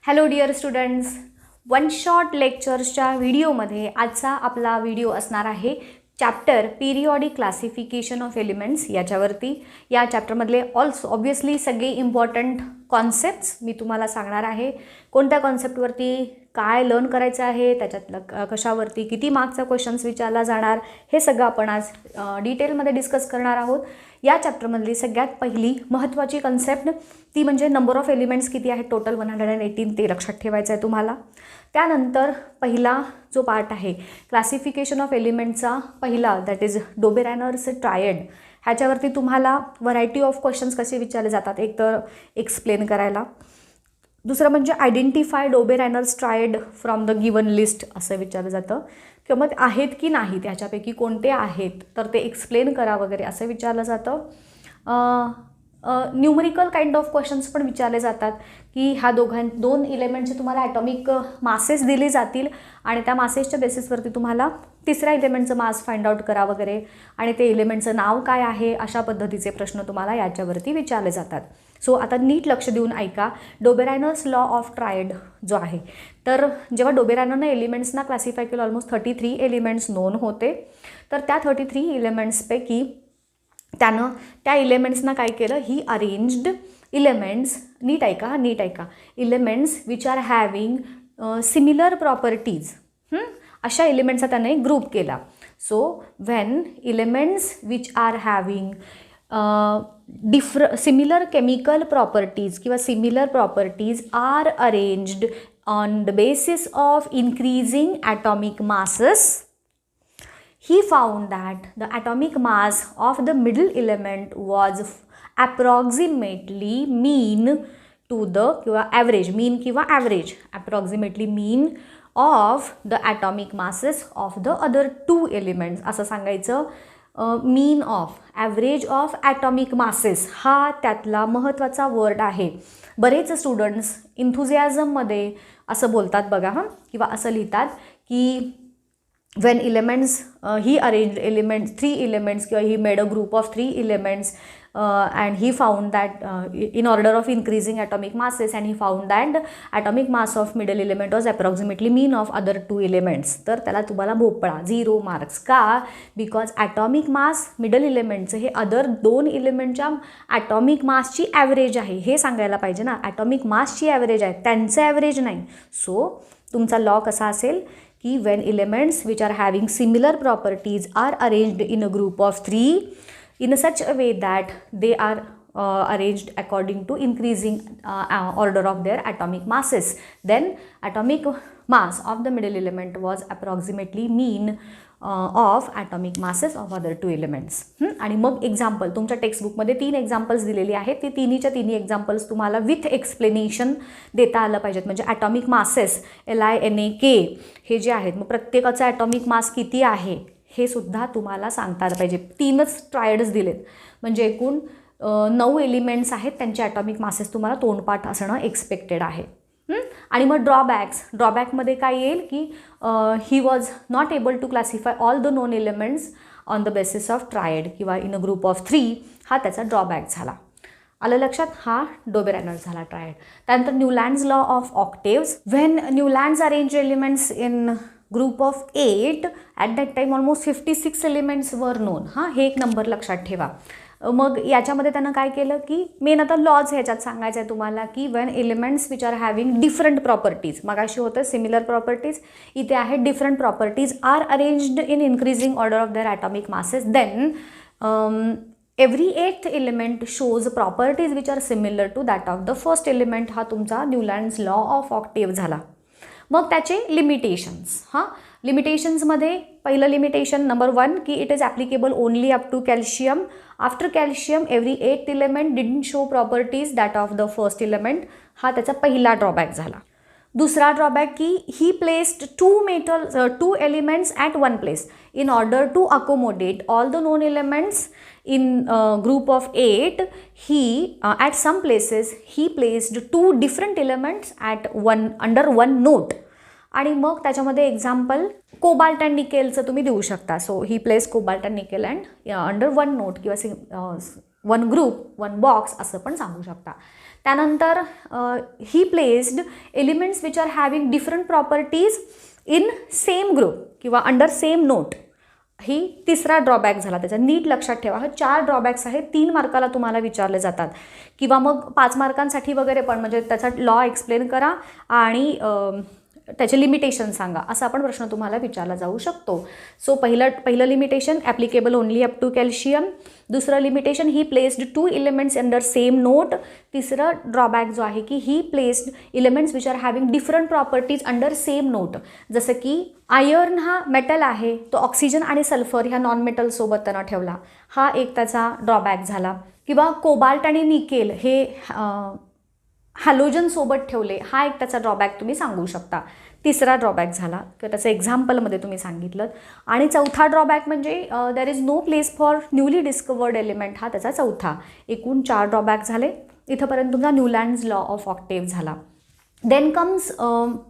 Hello dear students, one shot लेक्चर्सच्या व्हिडिओमध्ये आजचा आपला व्हिडिओ असणार आहे chapter periodic classification of elements याच्यावरती. या चॅप्टरमधले ऑब्वियसली सगळे इम्पॉर्टंट कॉन्सेप्ट्स मी तुम्हाला सांगणार आहे. कोणत्या कॉन्सेप्टवरती काय लर्न करायचं आहे, त्याच्यातलं कशावरती किती मार्क्सचा क्वेश्चन्स विचारला जाणार, हे सगळं आपण आज डिटेलमध्ये डिस्कस करणार आहोत. या चॅप्टरमधली सगळ्यात पहिली महत्त्वाची कन्सेप्ट ती म्हणजे नंबर ऑफ एलिमेंट्स किती आहेत, टोटल 118 ते लक्षात ठेवायचं आहे तुम्हाला. त्यानंतर पहिला जो पार्ट आहे क्लासिफिकेशन ऑफ एलिमेंटचा पहिला, दॅट इज डोबेरॅनर्स ट्रायड. ह्याच्यावरती तुम्हाला व्हरायटी ऑफ क्वेश्चन्स कसे विचारले जातात, एक तर एक्सप्लेन करायला, दुसरं म्हणजे identify Dobereiner's triad from the given list असं विचारलं जातं, किंवा मग आहेत की नाहीत ह्याच्यापैकी कोणते आहेत तर ते एक्सप्लेन करा वगैरे असं विचारलं जातं. न्यूमरिकल काइंड ऑफ क्वेश्चन्स पण विचारले जातात की ह्या दोन इलेमेंटचे तुम्हाला ॲटॉमिक मासेस दिले जातील आणि त्या मासेसच्या बेसिसवरती तुम्हाला तिसऱ्या इलेमेंटचं मास फाइंड आउट करा वगैरे, आणि ते इलेमेंटचं नाव काय आहे, अशा पद्धतीचे प्रश्न तुम्हाला याच्यावरती विचारले जातात. सो आता नीट लक्ष देऊन ऐका. डोबेरॅनर्स लॉ ऑफ ट्रायड जो आहे, तर जेव्हा डोबेरॅनरने एलिमेंट्सना क्लासिफाय केलं, ऑलमोस्ट 33 एलिमेंट्स नोन होते. तर त्या 33 एलिमेंट्सपैकी त्यानं त्या इलेमेंट्सना काय केलं, ही अरेंज्ड इलेमेंट्स, नीट ऐका, elements which are having similar properties, अशा एलिमेंट्सचा त्याने एक ग्रुप केला. So when elements which are having similar chemical properties किंवा similar properties are arranged on the basis of increasing atomic masses, he found that the atomic mass of the middle element was approximately mean to the किंवा average, mean किंवा average, approximately mean of the atomic masses of the other two elements असं सांगायचं. Mean of, average of atomic masses हा त्यातला महत्त्वाचा word आहे. बरेच students इंथुझियाझममध्ये असं बोलतात बघा, किंवा असं लिहितात की when elements he arranged elements 3 elements किंवा he made a group of 3 elements and he found that in order of increasing atomic masses and he found that atomic mass of middle element was approximately mean of other 2 elements. तर त्याला तुम्हाला भोपळा 0 marks का, because atomic mass middle एलिमेंटचं हे other 2 एलिमेंटच्या atomic मासची average आहे हे सांगायला पाहिजे ना. ॲटॉमिक मासची ॲव्हरेज आहे, त्यांचं ॲव्हरेज नाही. सो तुमचा लॉ कसा असेल की when elements which are having similar properties are arranged in a group of 3 in such a way that they are arranged according to increasing order of their atomic masses, then atomic mass of the middle element was approximately mean of atomic masses of other 2 elements. आणि मग example तुमच्या टेक्स्टबुकमध्ये 3 examples दिलेली आहेत. ती तिन्ही examples तुम्हाला with explanation देता आलं पाहिजेत. म्हणजे ॲटॉमिक मासेस LINAK हे जे आहेत, मग प्रत्येकाचं ॲटॉमिक मास किती आहे हे सुद्धा तुम्हाला सांगता आलं पाहिजे. 3च ट्रायड्स दिलेत, म्हणजे एकूण 9 एलिमेंट्स आहेत, त्यांचे ॲटॉमिक मासेस तुम्हाला तोंडपाठ असणं एक्सपेक्टेड आहे. आणि मग ड्रॉबॅकमध्ये काय येईल की he was not able to classify all the known elements on the basis of triad किंवा इन अ ग्रुप ऑफ 3, हा त्याचा ड्रॉबॅक झाला. आलं लक्षात, हा डोबेरॅनर झाला ट्रायड. त्यानंतर Newlands law of octaves. When Newlands arrange elements in group of 8 at that time almost 56 elements were known. हे एक नंबर लक्षात ठेवा. मग याच्यामध्ये त्यानं काय केलं की मेन आता लॉज ह्याच्यात सांगायचं आहे तुम्हाला की when elements which are having different properties, मग अशी होतं सिमिलर प्रॉपर्टीज, इथे आहे different properties, are arranged in increasing order of their atomic masses, then every 8th element shows properties which are similar to that of the first element. हा तुमचा Newlands law of octave झाला. मग त्याचे limitations. लिमिटेशन्समध्ये पहिलं limitation number 1 की it is applicable only up to calcium. After calcium every 8th element didn't show properties that of the first element. हा त्याचा पहिला ड्रॉबॅक झाला. दुसरा ड्रॉबॅक की he placed 2 elements at 1 place in order to accommodate all the known elements in group of 8. He at some places he placed 2 different elements at under one note. आणि मग त्याच्यामध्ये example cobalt and निकेलचं तुम्ही देऊ शकता. So he place cobalt and nickel and under 1 note किंवा 1 group 1 box असं पण सांगू शकता. त्यानंतर ही placed elements which are having different properties in same group किंवा अंडर सेम नोट. ही तिसरा ड्रॉबॅक झाला त्याचा. नीट लक्षात ठेवा, हा 4 ड्रॉबॅक्स आहेत, 3 मार्काला तुम्हाला विचारले जातात किंवा मग 5 मार्कांसाठी वगैरे पण, म्हणजे त्याचा लॉ एक्सप्लेन करा आणि त्याचे लिमिटेशन सांगा, असा आपण प्रश्न तुम्हाला विचारला जाऊ शकतो. सो पहिलं limitation applicable only up to calcium. दुसरं limitation he placed 2 elements under same note. तिसरं ड्रॉबॅक जो आहे की he placed elements which are having different properties under same note. जसं की आयर्न हा मेटल आहे, तो ऑक्सिजन आणि सल्फर ह्या नॉन मेटलसोबत त्यानं ठेवला, हा एक त्याचा ड्रॉबॅक झाला. किंवा कोबाल्ट आणि निकेल हे हॅलोजनसोबत ठेवले, हा एक त्याचा ड्रॉबॅक तुम्ही सांगू शकता. तिसरा ड्रॉबॅक झाला किंवा त्याचं एक्झाम्पलमध्ये तुम्ही सांगितलं. आणि चौथा ड्रॉबॅक म्हणजे there is no place for newly discovered element, हा त्याचा चौथा. एकूण 4 ड्रॉबॅक झाले. इथंपर्यंत तुमचा न्यूलँड्स लॉ ऑफ ऑक्टेव्ह झाला. Then comes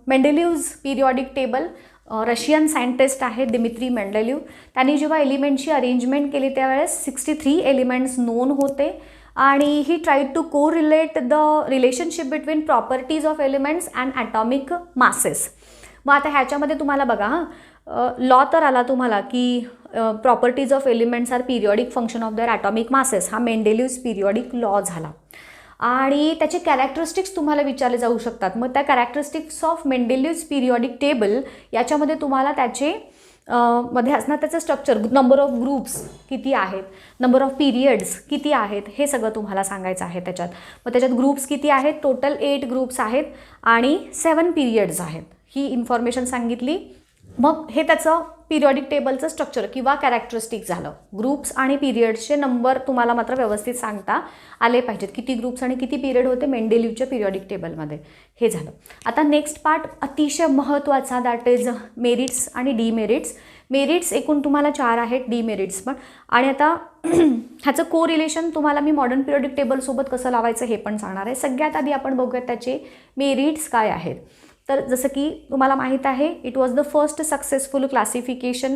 Mendeleev's periodic table. Russian scientist आहेत दिमित्री मेंडेलिव्ह. त्यांनी जेव्हा एलिमेंटची अरेंजमेंट केली त्यावेळेस 63 एलिमेंट्स नोन होते आणि he tried to correlate the relationship between properties of elements and atomic masses. मग आता ह्याच्यामध्ये तुम्हाला बघा लॉ तर आला तुम्हाला की properties of elements are periodic function of their atomic masses, हा मेंडेलिव्हज पिरियॉडिक लॉ झाला. आणि त्याचे कॅरेक्टरिस्टिक्स तुम्हाला विचारले जाऊ शकतात. मग त्या कॅरेक्टरिस्टिक्स ऑफ मेंडेलिव्हज पिरियॉडिक टेबल याच्यामध्ये तुम्हाला त्याचे मध्ये असणार त्याचं स्ट्रक्चर, नंबर ऑफ ग्रुप्स किती आहेत, नंबर ऑफ पिरियड्स किती आहेत, हे सगळं तुम्हाला सांगायचं आहे त्याच्यात. मग त्याच्यात ग्रुप्स किती आहेत, टोटल 8 ग्रुप्स आहेत आणि 7 पिरियड्स आहेत, ही इन्फॉर्मेशन सांगितली. मग हे त्याचं पिरियॉडिक टेबलचं स्ट्रक्चर किंवा कॅरेक्टरिस्टिक झालं. ग्रुप्स आणि पिरियड्सचे नंबर तुम्हाला मात्र व्यवस्थित सांगता आले पाहिजेत, किती ग्रुप्स आणि किती पिरियड होते मेंडेलिव्हच्या पिरियॉडिक टेबलमध्ये, हे झालं. आता नेक्स्ट पार्ट अतिशय महत्त्वाचा, दॅट इज मेरिट्स आणि डीमेरिट्स. मेरिट्स एकूण तुम्हाला 4 आहेत, डीमेरिट्स पण. आणि आता ह्याचं को रिलेशन तुम्हाला मी मॉडर्न पिरियॉडिक टेबलसोबत कसं लावायचं हे पण सांगणार आहे. सगळ्यात आधी आपण बघूयात त्याचे मेरिट्स काय आहेत. तर जसं की तुम्हाला माहीत आहे, it was the first successful classification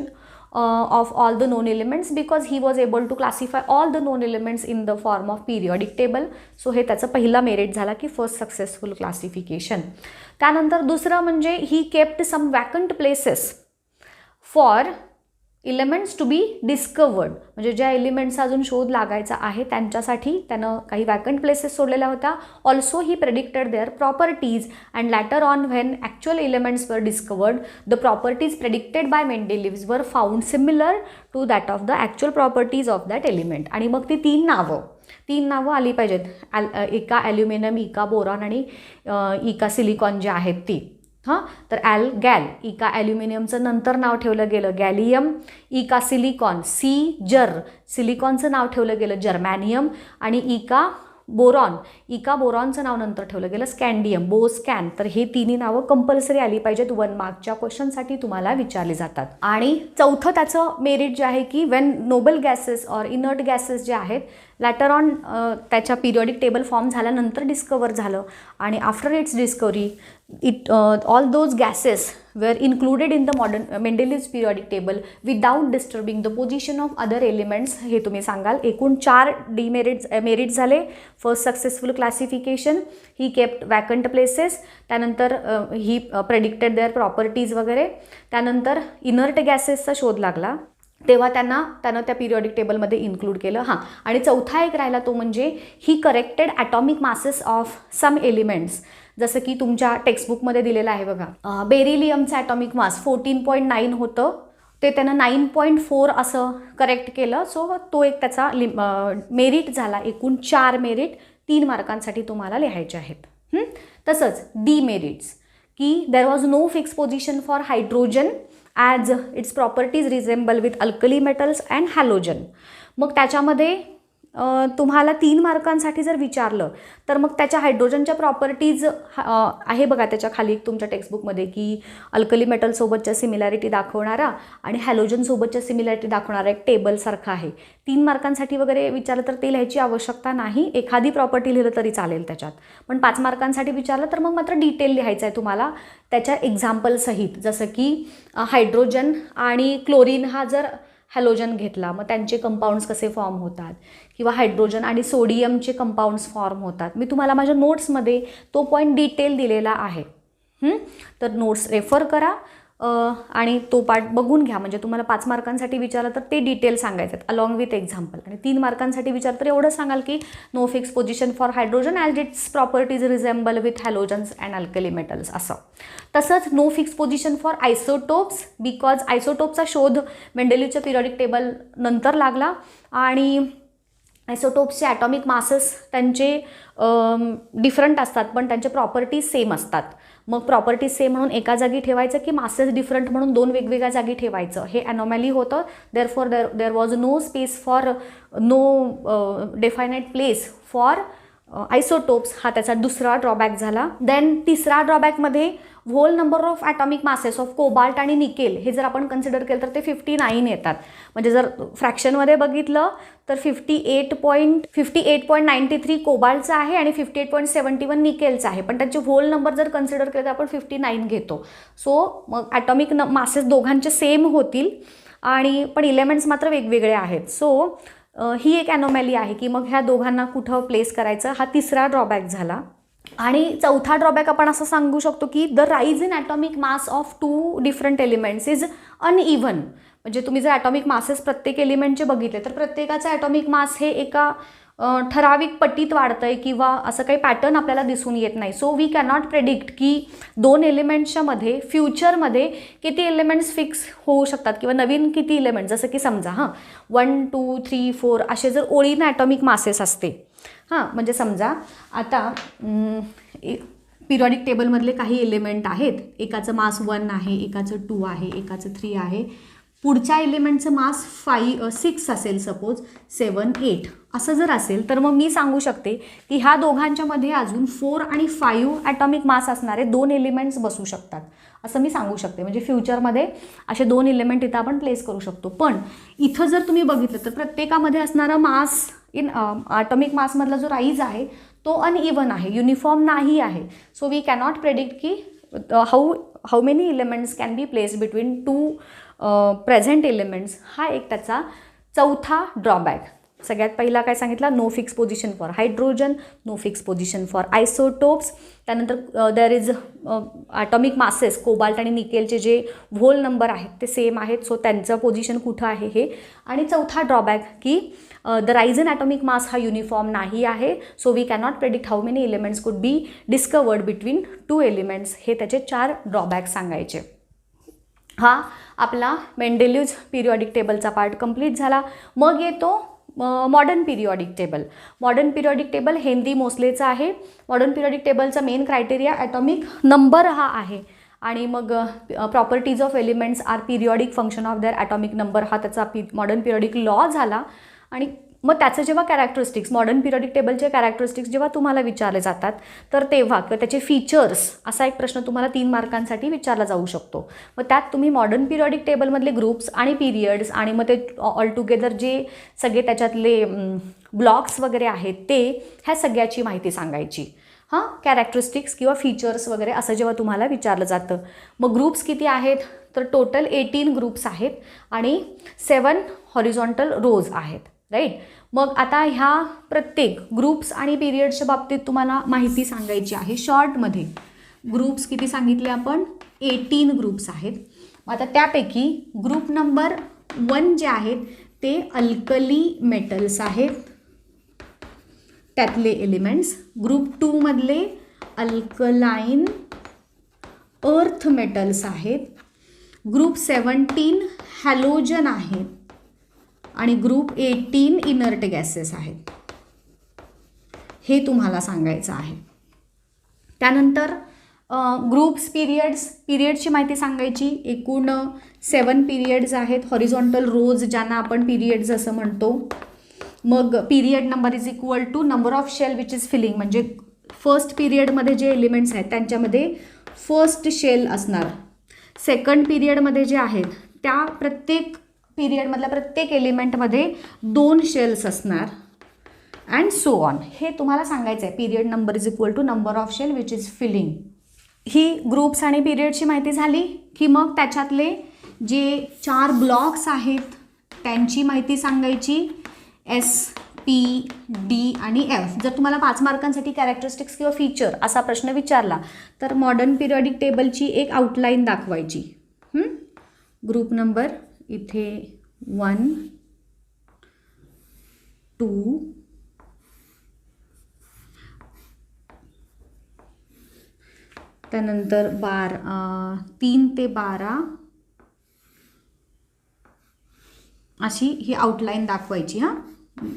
of all the known elements because he was able to classify all the known elements in the form of periodic table. So हे त्याचं पहिला मेरिट झाला की फर्स्ट सक्सेसफुल क्लासिफिकेशन. त्यानंतर दुसरं म्हणजे he kept some vacant places for elements to be discovered, म्हणजे ज्या एलिमेंट्सचा अजून शोध लागायचा आहे त्यांच्यासाठी त्यानं काही वॅकंट प्लेसेस सोडलेल्या होत्या. Also he predicted their properties and later on when actual elements were discovered the properties predicted by Mendeleev's were found similar to that of the actual properties of that element. आणि मग ती 3 नावं आली पाहिजेत. इका aluminium, इका boron आणि इका सिलिकॉन जे आहेत ती. तर गॅल, इका ॲल्युमिनियमचं नंतर नाव ठेवलं गेलं गॅलियम. इका सिलिकॉन, सिलिकॉनचं नाव ठेवलं गेलं जर्मॅनियम. आणि इका बोरॉनचं नाव नंतर ठेवलं गेलं स्कॅन्डियम, बोस्कॅन. तर हे तिन्ही नावं कंपल्सरी आली पाहिजेत, 1 मार्कच्या क्वेश्चनसाठी तुम्हाला विचारली जातात. आणि चौथं त्याचं मेरिट जे आहे की when noble gases or inert gases जे आहेत लॅटर ऑन त्याच्या पिरियॉडिक टेबल फॉर्म झाल्यानंतर डिस्कवर झालं आणि after its discovery all those gases were included in the modern Mendeleev's periodic table without disturbing the position of other elements. हे तुम्ही सांगाल. एकूण 4 मेरिट्स झाले. First successful classification, he kept vacant places, त्यानंतर ही predicted their properties वगैरे, त्यानंतर inert गॅसेसचा शोध लागला तेव्हा त्यानं त्या पिरियॉडिक टेबलमध्ये इन्क्लूड केलं. आणि चौथा एक राहिला तो म्हणजे he corrected atomic masses of some elements. जसं की तुमच्या टेक्स्टबुकमध्ये दिलेलं आहे बघा, बेरिलियमचं ॲटॉमिक मास 14.9 होतं, ते त्यानं 9.4 असं करेक्ट केलं. सो तो एक त्याचा मेरिट झाला. एकूण 4 मेरिट 3 मार्कांसाठी तुम्हाला लिहायचे आहेत. तसंच डीमेरिट्स की there was no fix position for hydrogen as its properties resemble with alkali metals and halogen. मग त्याच्यामध्ये तुम्हाला 3 मार्कांसाठी जर विचारलं तर मग त्याच्या हायड्रोजनच्या प्रॉपर्टीज आहे बघा त्याच्या खाली तुमच्या टेक्स्टबुकमध्ये की अल्कली मेटलसोबतच्या सिमिलॅरिटी दाखवणारा आणि हॅलोजनसोबतच्या सिमिलॅरिटी दाखवणारा एक टेबलसारखा आहे. 3 मार्कांसाठी वगैरे विचारलं तर ते लिहायची आवश्यकता नाही, एखादी प्रॉपर्टी लिहिलं तरी चालेल त्याच्यात. पण 5 मार्कांसाठी विचारलं तर मग मात्र डिटेल लिहायचं आहे तुम्हाला त्याच्या एक्झाम्पलसहित. जसं की हायड्रोजन आणि क्लोरीन हा जर हॅलोजन घेतला, मग त्यांचे कंपाऊंड्स कसे फॉर्म होतात, किंवा हायड्रोजन आणि सोडियमचे कंपाऊंड्स फॉर्म होतात. मी तुम्हाला माझ्या नोट्समध्ये तो पॉईंट डिटेल दिलेला आहे. तर नोट्स रेफर करा आणि तो पार्ट बघून घ्या. म्हणजे तुम्हाला 5 मार्कांसाठी विचारलं तर ते डिटेल सांगायचं आहेत अलॉंग विथ एक्झाम्पल. आणि 3 मार्कांसाठी विचारलं तर एवढं सांगाल की no fix position for hydrogen as its properties resemble with halogens and alkali metals असं. तसंच no fix position for isotopes, because आयसोटोपचा शोध मेंडेलिव्हच्या पिरियडिक टेबल नंतर लागला आणि आयसोटोप्सचे ॲटॉमिक मासेस त्यांचे डिफरंट असतात पण त्यांचे प्रॉपर्टीज सेम असतात. मग प्रॉपर्टीज सेम म्हणून एका जागी ठेवायचं की मासेस डिफरंट म्हणून 2 वेगवेगळ्या जागी ठेवायचं, हे ॲनॉमॅली होतं. Therefore there was no space for no definite place for isotopes, हा त्याचा दुसरा ड्रॉबॅक झाला. देन तिसरा ड्रॉबॅकमध्ये whole number of atomic masses of cobalt आणि निकेल हे जर आपण कन्सिडर केलं तर ते 59 येतात. म्हणजे जर फ्रॅक्शनमध्ये बघितलं तर 58.93 कोबाल्टचा आहे आणि 58.71 निकेलचा आहे, पण त्याचे होल नंबर जर कन्सिडर केलं तर आपण 59 घेतो. सो मग ॲटॉमिक मासेस दोघांचे सेम होतील आणि पण इलेमेंट्स मात्र वेगवेगळे आहेत. सो ही एक ॲनोमॅली आहे की मग ह्या दोघांना कुठं प्लेस करायचं, हा तिसरा ड्रॉबॅक झाला. आणि चौथा ड्रॉबॅक आपण असं सांगू शकतो की the rise in atomic mass of 2 different elements is uneven. म्हणजे तुम्ही जर ॲटॉमिक मासेस प्रत्येक एलिमेंटचे बघितले तर प्रत्येकाचं ॲटॉमिक मास हे एका ठराविक पटीत वाढतं आहे किंवा असं काही पॅटर्न आपल्याला दिसून येत नाही. सो वी कॅनॉट प्रेडिक्ट की 2 एलिमेंट्सच्या मध्ये फ्युचरमध्ये किती एलिमेंट्स फिक्स होऊ शकतात किंवा नवीन किती एलिमेंट, जसं की समजा 1, 2, 3, 4 असे जर ओळीनं ॲटॉमिक मासेस असते. म्हणजे समजा आता पिरियडिक टेबलमधले काही एलिमेंट आहेत, एकाचं मास 1 आहे, एकाचं 2 आहे, एकाचं 3 आहे, पुढच्या एलिमेंटचं मास 6 असेल, सपोज 7, 8 असं जर असेल तर मग मी सांगू शकते की ह्या दोघांच्या मध्ये अजून 4 आणि 5 ॲटॉमिक मास असणारे 2 एलिमेंट्स बसू शकतात असं मी सांगू शकते. म्हणजे फ्युचरमध्ये असे 2 एलिमेंट इथं आपण प्लेस करू शकतो. पण इथं जर तुम्ही बघितलं तर प्रत्येकामध्ये असणारा मास इन ॲटॉमिक मासमधला जो राईज आहे तो अनइव्हन आहे, युनिफॉर्म नाही आहे. सो वी कॅनॉट प्रेडिक्ट की how many elements can be placed between 2 present elements. हा एक त्याचा चौथा ड्रॉबॅक. सगळ्यात पहिला काय सांगितला, no fix position for hydrogen, no fix position for isotopes. त्यानंतर there is atomic masses cobalt आणि निकेलचे जे व्होल नंबर आहेत ते सेम आहेत, सो त्यांचं पोझिशन कुठं आहे हे. आणि चौथा ड्रॉबॅक की the rise in atomic mass हा युनिफॉर्म नाही आहे. So we cannot predict how many elements could be discovered between 2 elements. हे त्याचे 4 ड्रॉबॅक सांगायचे. हा आपला मेंडेलिव्हज पिरियॉडिक टेबलचा पार्ट कंप्लीट झाला. मग येतो modern periodic table. Modern periodic table Henry मोसलेचा आहे. मॉडर्न पिरियॉडिक टेबलचा मेन क्रायटेरिया ॲटॉमिक नंबर हा आहे आणि मग properties of elements are periodic function of their atomic number हा त्याचा मॉडर्न पिरियॉडिक लॉ झाला. आणि मग त्याचं जेव्हा कॅरेक्टरिस्टिक्स, मॉडर्न पिरियॉडिक टेबलचे कॅरेक्टरिस्टिक्स जेव्हा तुम्हाला विचारले जातात तर तेव्हा किंवा त्याचे फीचर्स असा एक प्रश्न तुम्हाला 3 मार्कांसाठी विचारला जाऊ शकतो. मग त्यात तुम्ही मॉडर्न पिरियॉडिक टेबलमधले ग्रुप्स आणि पिरियड्स आणि मग ते ऑल टुगेदर जे सगळे त्याच्यातले ब्लॉक्स वगैरे आहेत ते ह्या सगळ्याची माहिती सांगायची. कॅरेक्टरिस्टिक्स किंवा फीचर्स वगैरे असं जेव्हा तुम्हाला विचारलं जातं. मग ग्रुप्स किती आहेत तर टोटल 18 ग्रुप्स आहेत आणि 7 हॉरिझॉन्टल रोज आहेत, राईट. मग आता ह्या प्रत्येक ग्रुप्स आणि पिरियड्सच्या बाबतीत तुम्हाला माहिती सांगायची आहे शॉर्टमध्ये. ग्रुप्स किती सांगितले आपण, 18 ग्रुप्स आहेत. आता त्यापैकी ग्रुप नंबर 1 जे आहेत ते अल्कली मेटल्स आहेत, त्यातले एलिमेंट्स. ग्रुप 2 मधले अल्कलाइन अर्थ मेटल्स आहेत. ग्रुप 17 हॅलोजन आहेत आणि ग्रुप 18 इनर्ट गॅसेस आहेत. हे तुम्हाला सांगायचं आहे. त्यानंतर ग्रुप्स, पिरियड्सची माहिती सांगायची. एकूण 7 पिरियड्स आहेत, हॉरिझॉन्टल रोज ज्यांना आपण पिरियड्स असं म्हणतो. मग period number is equal to number of shell which is filling. म्हणजे फर्स्ट पिरियडमध्ये जे एलिमेंट्स आहेत त्यांच्यामध्ये फर्स्ट शेल असणार. सेकंड पिरियडमध्ये जे आहेत त्या प्रत्येक पिरियडमधल्या प्रत्येक एलिमेंटमध्ये 2 शेल्स असणार अँड सो ऑन. हे तुम्हाला सांगायचं आहे. Period number is equal to number of shell which is filling. ही ग्रुप्स आणि पिरियडची माहिती झाली की मग त्याच्यातले जे 4 ब्लॉक्स आहेत त्यांची माहिती सांगायची, S, P, D आणि F. जर तुम्हाला 5 मार्कांसाठी कॅरेक्टरिस्टिक्स किंवा फीचर असा प्रश्न विचारला तर मॉडर्न पिरियॉडिक टेबलची एक आउटलाईन दाखवायची. ग्रुप नंबर इथे 1, 2, त्यानंतर 3 ते 12 अशी ही आउटलाईन दाखवायची. हां,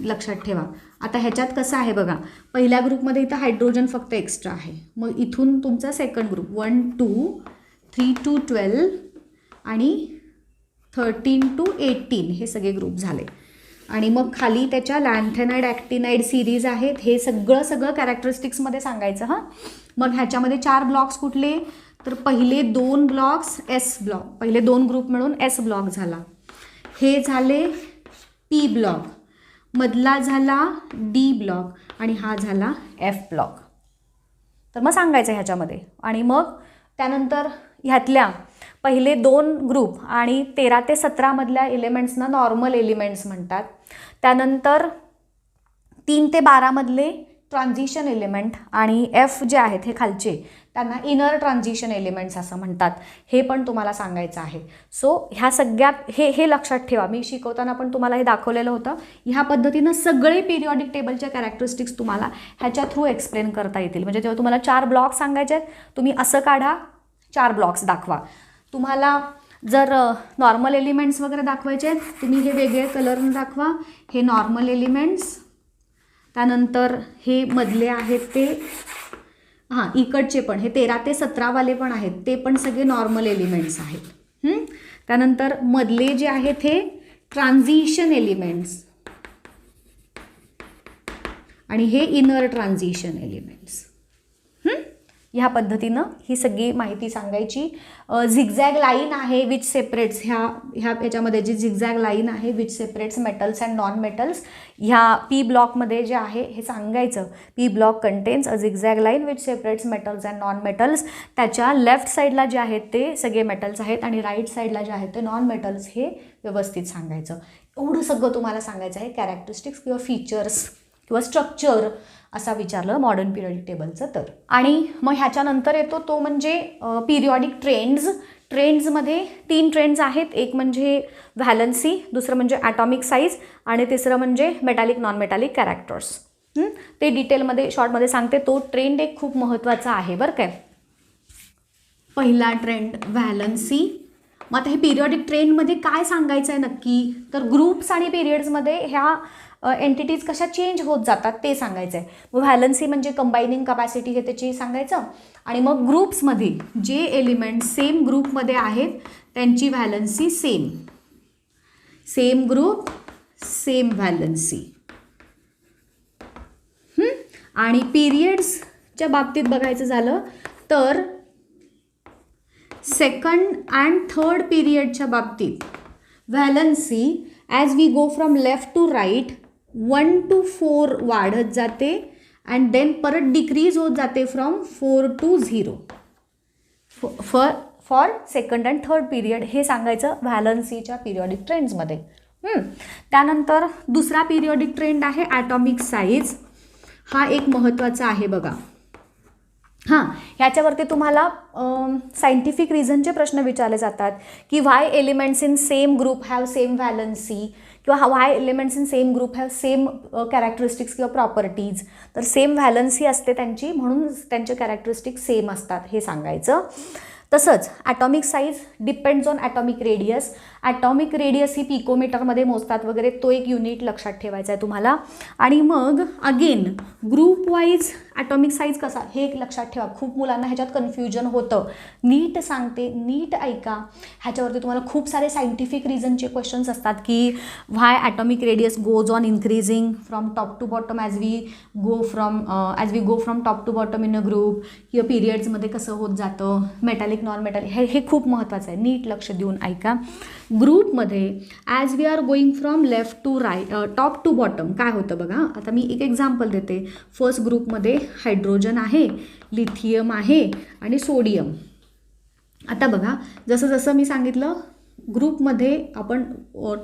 लक्षात ठेवा. आता ह्याच्यात कसं आहे बघा, पहिल्या ग्रुपमध्ये इथं हायड्रोजन फक्त एक्स्ट्रा आहे. मग इथून तुमचा सेकंड ग्रुप 1, 2, 3 to 12 आणि 13 to 18 हे सगळे ग्रुप झाले. आणि मग खाली त्याच्या लॅन्थेनाइड ॲक्टिनाइड सिरीज आहेत. हे सगळं कॅरेक्टरिस्टिक्समध्ये सांगायचं. हां, मग ह्याच्यामध्ये 4 ब्लॉक्स कुठले, तर पहिले 2 ब्लॉक्स S ब्लॉक, पहिले 2 ग्रुप मिळून S ब्लॉक झाला. हे झाले P ब्लॉक, मधला झाला D ब्लॉक आणि हा झाला F ब्लॉक. तर मग सांगायचं ह्याच्यामध्ये. आणि मग त्यानंतर ह्यातल्या पहिले 2 ग्रुप आणि 13 ते 17 मधल्या एलिमेंट्सना नॉर्मल एलिमेंट्स म्हणतात. त्यानंतर 3 ते 12 मधले ट्रान्झिशन एलिमेंट आणि F जे आहेत हे खालचे त्यांना इनर ट्रान्झिशन एलिमेंट्स असं म्हणतात. हे पण तुम्हाला सांगायचं आहे. सो ह्या सगळ्यात हे लक्षात ठेवा. मी शिकवताना पण तुम्हाला हे दाखवलेलं होतं. ह्या पद्धतीनं सगळे पिरियॉडिक टेबलच्या कॅरेक्टरिस्टिक्स तुम्हाला ह्याच्या थ्रू एक्सप्लेन करता येतील. म्हणजे जेव्हा तुम्हाला 4 ब्लॉक्स सांगायचे आहेत, तुम्ही असं काढा, 4 ब्लॉक्स दाखवा. तुम्हाला जर नॉर्मल एलिमेंट्स वगैरे दाखवायचे आहेत, तुम्ही हे वेगळे कलरनं दाखवा. हे नॉर्मल एलिमेंट्स, त्यानंतर हे मधले आहेत ते, हां इकडचे पण हे 13 ते 17 वाले पण आहेत, ते पण सगळे नॉर्मल एलिमेंट्स आहेत. त्यानंतर मधले जे आहेत हे ट्रान्झिशन एलिमेंट्स आणि हे इनर ट्रान्झिशन एलिमेंट्स. ह्या पद्धतीनं ही सगळी माहिती सांगायची. झिगझॅग लाईन आहे विच सेपरेट्स, ह्याच्यामध्ये जी झिगझॅग लाईन आहे which separates metals and non metals, ह्या P ब्लॉकमध्ये जे आहे हे सांगायचं. P block contains a zigzag line which separates metals and non metals. त्याच्या लेफ्ट साईडला जे आहेत ते सगळे मेटल्स आहेत आणि राईट साईडला जे आहेत ते नॉन मेटल्स, हे व्यवस्थित सांगायचं. एवढं सगळं तुम्हाला सांगायचं आहे. कॅरेक्टरिस्टिक्स किंवा फीचर्स किंवा स्ट्रक्चर असा विचारलं मॉडर्न पिरियॉडिक टेबलचं तर. आणि मग ह्याच्यानंतर येतो तो म्हणजे पिरियॉडिक ट्रेंड्स. ट्रेंड्समध्ये 3 ट्रेंड्स आहेत. एक म्हणजे व्हॅलन्सी, दुसरं म्हणजे ॲटॉमिक साईज आणि तिसरं म्हणजे मेटॅलिक नॉन मेटॅलिक कॅरेक्टर्स. ते डिटेलमध्ये शॉर्टमध्ये सांगते. तो ट्रेंड एक खूप महत्त्वाचा आहे बरं काय. पहिला ट्रेंड व्हॅलन्सी. मग आता हे पिरियॉडिक ट्रेंडमध्ये काय सांगायचं आहे नक्की, तर ग्रुप्स आणि पिरियड्समध्ये ह्या एंटिटीज कशा चेंज होत जातात ते सांगायचं आहे. मग व्हॅलन्सी म्हणजे कंबायनिंग कपॅसिटी हे त्याची सांगायचं. आणि मग ग्रुप्समध्ये जे एलिमेंट सेम ग्रुपमध्ये आहेत त्यांची valency same, same group same valency. आणि पिरियड्सच्या बाबतीत बघायचं झालं तर सेकंड अँड थर्ड पिरियडच्या बाबतीत valency as we go from left to right 1 to 4 वाढत जाते अँड देन परत डिक्रीज होत जाते from 4 to 0 for second and third period. हे सांगायचं व्हॅलन्सीच्या पिरियॉडिक ट्रेंड्समध्ये. त्यानंतर दुसरा पिरियॉडिक ट्रेंड आहे ॲटॉमिक साईज. हा एक महत्त्वाचा आहे बघा. हां, ह्याच्यावरती तुम्हाला सायंटिफिक रिझनचे प्रश्न विचारले जातात की why elements in same group have same valency किंवा why elements in same group have same characteristics किंवा प्रॉपर्टीज. तर सेम व्हॅलन्सी असते त्यांची, म्हणून त्यांचे कॅरेक्टरिस्टिक्स सेम असतात हे सांगायचं. तसंच atomic size depends on atomic radius. Atomic radius ही पिकोमीटरमध्ये मोजतात वगैरे, तो एक युनिट लक्षात ठेवायचा आहे तुम्हाला. आणि मग again group wise atomic size कसा हे एक लक्षात ठेवा. खूप मुलांना ह्याच्यात कन्फ्युजन होतं. नीट सांगते, नीट ऐका. ह्याच्यावरती तुम्हाला खूप सारे सायंटिफिक रिझनचे क्वेश्चन्स असतात की why atomic radius goes on increasing from top to bottom as we go from top to bottom in a group, किंवा पिरियड्समध्ये कसं होत जातं, मेटॅलिक नॉन मेटॅलिक, हे खूप महत्त्वाचं आहे. नीट लक्ष देऊन ऐका. ग्रुपमध्ये as we are going from left to right top to bottom काय होतं बघा. आता मी एक एक्झाम्पल देते. फर्स्ट ग्रुपमध्ये हायड्रोजन आहे, लिथियम आहे आणि सोडियम. आता बघा जसं जसं मी सांगितलं ग्रुपमध्ये आपण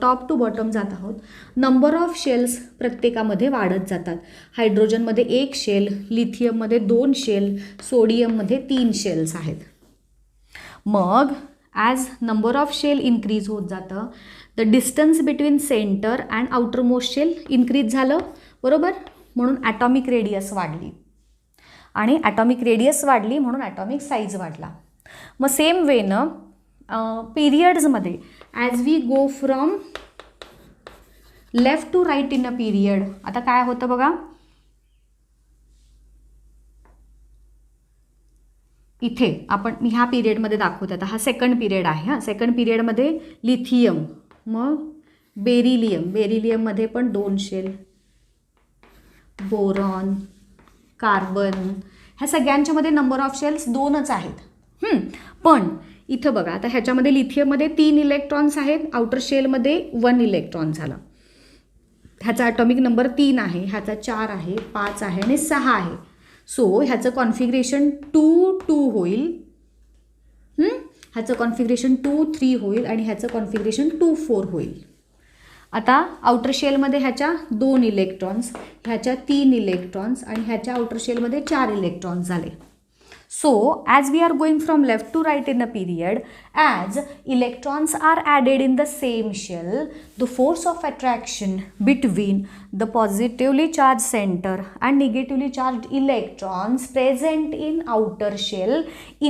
टॉप टू बॉटम जात आहोत. नंबर ऑफ शेल्स प्रत्येकामध्ये वाढत जातात. हायड्रोजनमध्ये 1 शेल, लिथियममध्ये 2 शेल, सोडियममध्ये 3 शेल्स आहेत. मग as number of shell increase होत जातं, the distance between centre and outer most shell increase झालं, बरोबर. म्हणून ॲटॉमिक रेडियस वाढली आणि ॲटॉमिक रेडियस वाढली म्हणून ॲटॉमिक साईज वाढला. मग सेम वेनं पिरियड्समध्ये as we go from left to right in a period, आता काय होतं बघा, इथे आपण मी ह्या पिरियडमध्ये दाखवते. आता हा सेकंड पिरियड आहे. हां, सेकंड पिरियडमध्ये लिथियम, मग बेरिलियममध्ये पण 2 शेल, बोरॉन, कार्बन, ह्या सगळ्यांच्यामध्ये नंबर ऑफ शेल्स 2च आहेत. पण इथं बघा, आता ह्याच्यामध्ये लिथियममध्ये 3 इलेक्ट्रॉन्स आहेत, आउटर शेलमध्ये 1 इलेक्ट्रॉन झाला. ह्याचा ॲटॉमिक नंबर 3 आहे, ह्याचा 4 आहे, 5 आहे आणि 6 आहे. सो ह्याचं कॉन्फिगरेशन 2-2 होईल, ह्याचं कॉन्फिगरेशन 2-3 होईल आणि ह्याचं कॉन्फिगरेशन 2-4 होईल. आता आउटर शेलमध्ये ह्याच्या 2 इलेक्ट्रॉन्स, ह्याच्या 3 इलेक्ट्रॉन्स आणि ह्याच्या आउटर शेलमध्ये 4 इलेक्ट्रॉन्स झाले. So, as we are going from left to right in a period, as electrons are added in the same shell, the force of attraction between the positively charged center and negatively charged electrons present in outer shell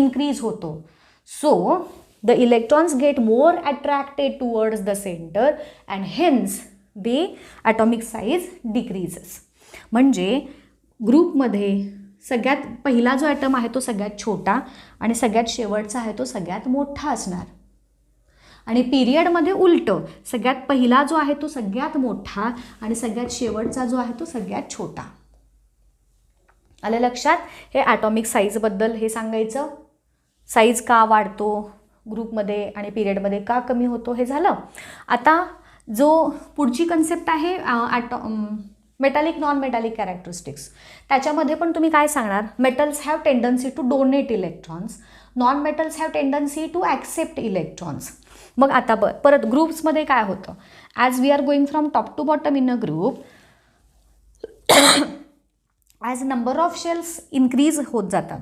increase होतो. So, the electrons get more attracted towards the center and hence the atomic size decreases. म्हणजे ग्रुपमध्ये सगळ्यात पहिला जो item आहे तो सगळ्यात छोटा आणि सगळ्यात शेवटचा आहे तो सगळ्यात मोठा असणार. आणि पिरियडमध्ये उलटं, सगळ्यात पहिला जो आहे तो सगळ्यात मोठा आणि सगळ्यात शेवटचा जो आहे तो सगळ्यात छोटा. आलं लक्षात? हे ॲटॉमिक साईजबद्दल हे सांगायचं. साईज का वाढतो ग्रुपमध्ये आणि पिरियडमध्ये का कमी होतो हे झालं. आता जो पुढची कन्सेप्ट आहे मेटॅलिक नॉन मेटॅलिक कॅरेक्टरिस्टिक्स, त्याच्यामध्ये पण तुम्ही काय सांगणार, metals have tendency to donate electrons, non metals have tendency to accept electrons. मग आता परत ग्रुप्समध्ये काय होतं, as we are going from top to bottom in a group, as number of shells increase होत जातात,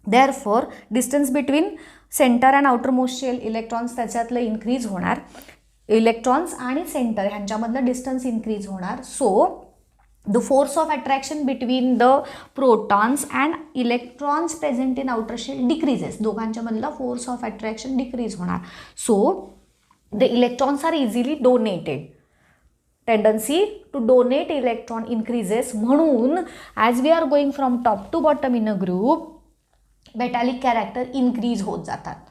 therefore distance between centre and outer most shell electrons त्याच्यातलं increase होणार, इलेक्ट्रॉन्स आणि सेंटर ह्यांच्यामधलं डिस्टन्स इन्क्रीज होणार. So the force of attraction between the protons and electrons present in outer shell decreases. दोघांच्या मधला force of attraction decrease होणार. So the electrons are easily donated. Tendency to donate electron increases. म्हणून as we are going from top to bottom in a group, metallic character increase होत जातात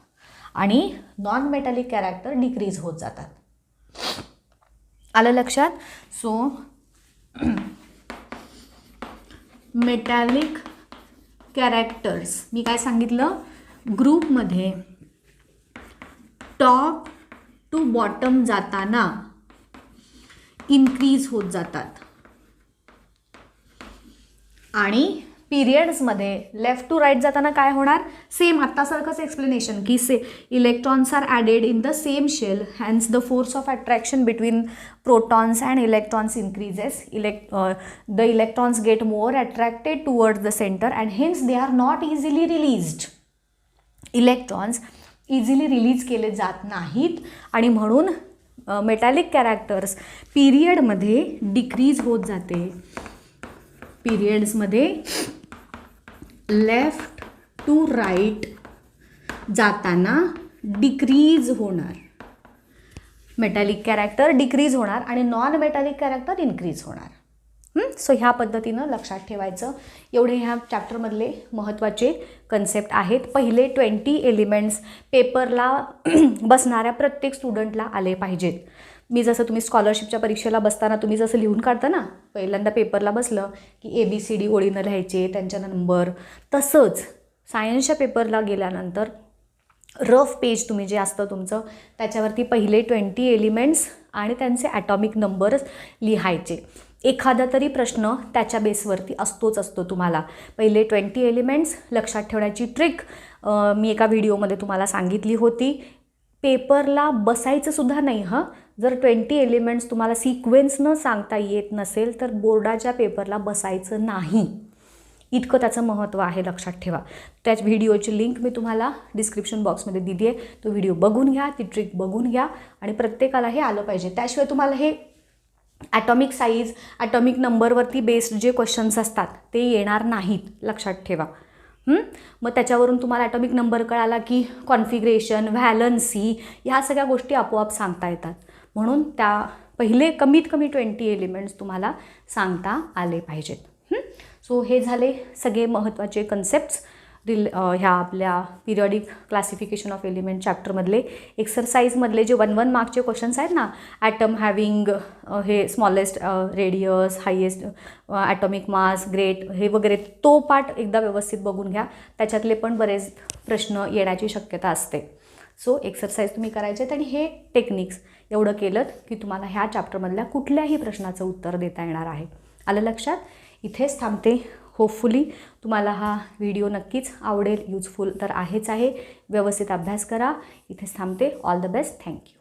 आणि non metallic character decrease होत जातात. आलं लक्षात? So metallic characters मी काय सांगितलं, ग्रुपमध्ये टॉप टू बॉटम जाताना इन्क्रीज होत जातात आणि पिरियड्समध्ये लेफ्ट टू राईट जाताना काय होणार, सेम आत्तासारखंच एक्सप्लेनेशन की electrons are added in the same shell, hence the force of attraction between protons and electrons increases, the electrons get more attracted towards the centre and hence they are not easily released. Electrons easily release केले जात नाहीत आणि म्हणून metallic characters पिरियडमध्ये decrease होत जाते. पिरियड्समध्ये left to right जाताना decrease होणार, मेटॅलिक कॅरेक्टर डिक्रीज होणार आणि नॉन मेटॅलिक कॅरेक्टर इन्क्रीज होणार. सो ह्या पद्धतीनं लक्षात ठेवायचं. एवढे ह्या चॅप्टरमधले महत्त्वाचे कन्सेप्ट आहेत. पहिले 20 एलिमेंट्स पेपरला बसणाऱ्या प्रत्येक स्टुडंटला आले पाहिजेत. मी जसं तुम्ही स्कॉलरशिपच्या परीक्षेला बसताना तुम्ही जसं लिहून काढता ना, पहिल्यांदा पेपरला बसलं की ABCD ओळीनं लिहायचे, त्यांच्या नंबर, तसंच सायन्सच्या पेपरला गेल्यानंतर रफ पेज तुम्ही जे असतं तुमचं त्याच्यावरती पहिले 20 एलिमेंट्स आणि त्यांचे ॲटॉमिक नंबर्स लिहायचे. एखादा तरी प्रश्न त्याच्या बेसवरती असतो तुम्हाला. पहिले 20 एलिमेंट्स लक्षात ठेवण्याची ट्रिक मी एका व्हिडिओमध्ये तुम्हाला सांगितली होती. पेपरला बसायचंसुद्धा नाही हं. जर 20 एलिमेंट्स तुम्हाला सिक्वेन्स न सांगता येत नसेल तर बोर्डाच्या पेपरला बसायचं नाही. इतकं त्याचं महत्त्व आहे, लक्षात ठेवा. त्याच व्हिडिओची लिंक मी तुम्हाला डिस्क्रिप्शन बॉक्समध्ये दिली आहे. तो व्हिडिओ बघून घ्या, ती ट्रिक बघून घ्या आणि प्रत्येकाला हे आलं पाहिजे. त्याशिवाय तुम्हाला हे ॲटॉमिक साईज, ॲटॉमिक नंबरवरती बेस्ड जे क्वेश्चन्स असतात ते येणार नाहीत, लक्षात ठेवा. मग त्याच्यावरून तुम्हाला ॲटॉमिक नंबर कळाला की कॉन्फिगरेशन, व्हॅलन्सी ह्या सगळ्या गोष्टी आपोआप सांगता येतात. म्हणून त्या पहिले कमीत कमी 20 एलिमेंट्स तुम्हाला सांगता आले पाहिजेत. सो हे झाले सगळे महत्त्वाचे कन्सेप्ट्स ह्या आपल्या पिरियॉडिक क्लासिफिकेशन ऑफ एलिमेंट चॅप्टरमधले. एक्सरसाइजमधले जे 1-1 मार्क्सचे क्वेश्चन्स आहेत ना, ॲटम हॅविंग हे smallest radius, highest atomic mass, great हे वगैरे, तो पार्ट एकदा व्यवस्थित बघून घ्या. त्याच्यातले पण बरेच प्रश्न येण्याची शक्यता असते. सो एक्सरसाइज तुम्ही करायचे आहेत आणि हे टेक्निक्स एवढं केलं की तुम्हाला ह्या चॅप्टरमधल्या कुठल्याही प्रश्नाचं उत्तर देता येणार आहे. आलं लक्षात? इथेच थांबते. होपफुली तुम्हाला हा व्हिडिओ नक्कीच आवडेल, युजफुल तर आहेच आहे. व्यवस्थित अभ्यास करा. इथेच थांबते. All the best. थँक्यू.